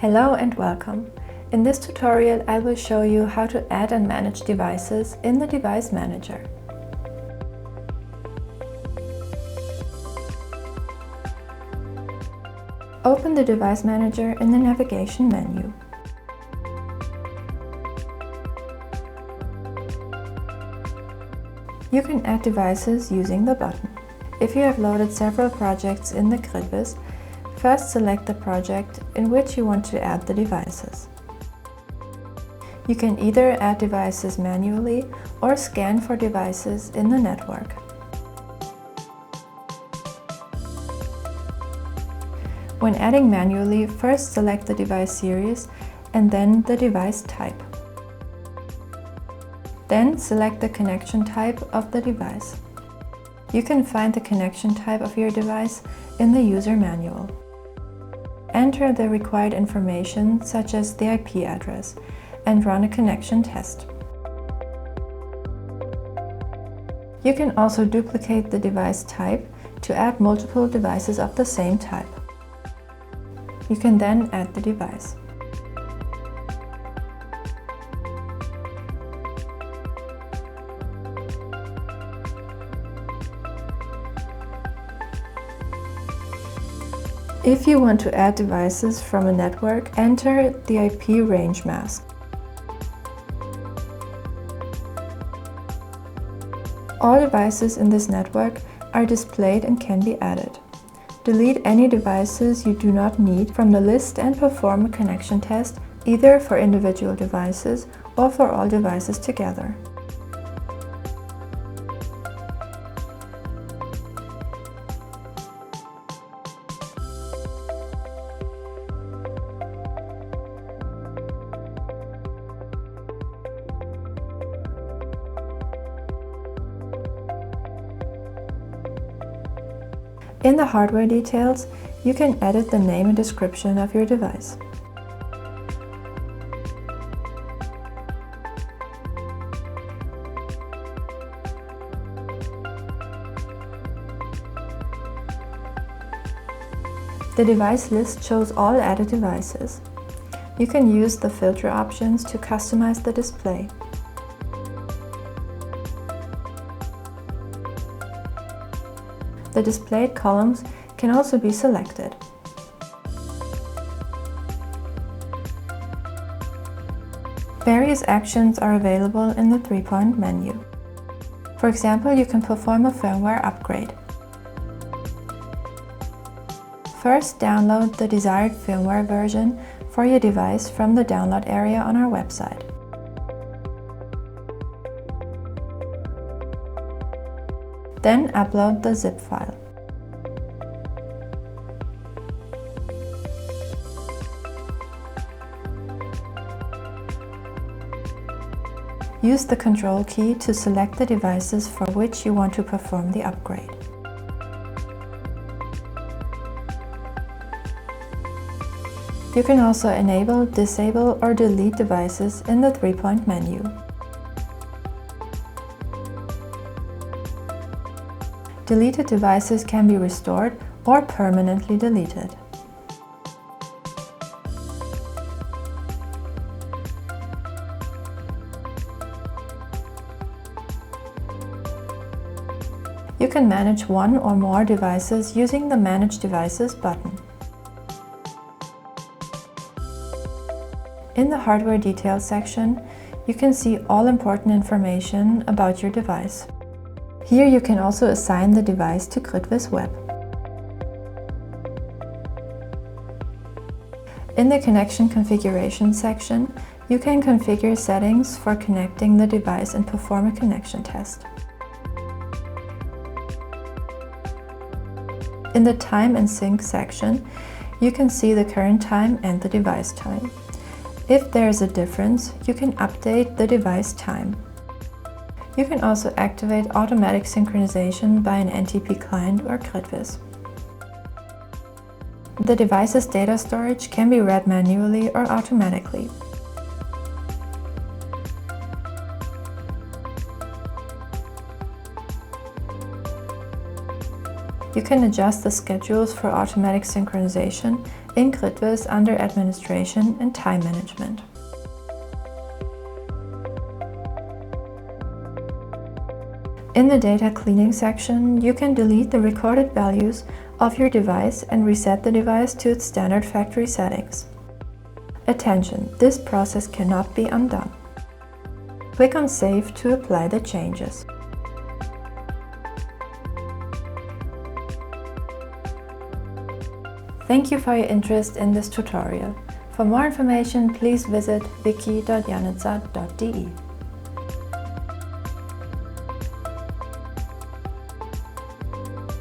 Hello and welcome. In this tutorial I will show you how to add and manage devices in the Device Manager. Open the Device Manager in the navigation menu. You can add devices using the button. If you have loaded several projects in the GridVis, first select the project in which you want to add the devices. You can either add devices manually or scan for devices in the network. When adding manually, first select the device series and then the device type. Then select the connection type of the device. You can find the connection type of your device in the user manual. Enter the required information such as the IP address and run a connection test. You can also duplicate the device type to add multiple devices of the same type. You can then add the device. If you want to add devices from a network, enter the IP range mask. All devices in this network are displayed and can be added. Delete any devices you do not need from the list and perform a connection test either for individual devices or for all devices together. In the hardware details, you can edit the name and description of your device. The device list shows all added devices. You can use the filter options to customize the display. The displayed columns can also be selected. Various actions are available in the three-point menu. For example, you can perform a firmware upgrade. First, download the desired firmware version for your device from the download area on our website. Then upload the zip file. Use the Control key to select the devices for which you want to perform the upgrade. You can also enable, disable or delete devices in the three-point menu. Deleted devices can be restored or permanently deleted. You can manage one or more devices using the Manage Devices button. In the Hardware Details section, you can see all important information about your device. Here you can also assign the device to GridVis Web. In the Connection Configuration section, you can configure settings for connecting the device and perform a connection test. In the Time and Sync section, you can see the current time and the device time. If there is a difference, you can update the device time. You can also activate automatic synchronization by an NTP client or GridVis. The device's data storage can be read manually or automatically. You can adjust the schedules for automatic synchronization in GridVis under Administration and Time Management. In the data cleaning section, you can delete the recorded values of your device and reset the device to its standard factory settings. Attention, this process cannot be undone. Click on Save to apply the changes. Thank you for your interest in this tutorial. For more information, please visit wiki.janitza.de.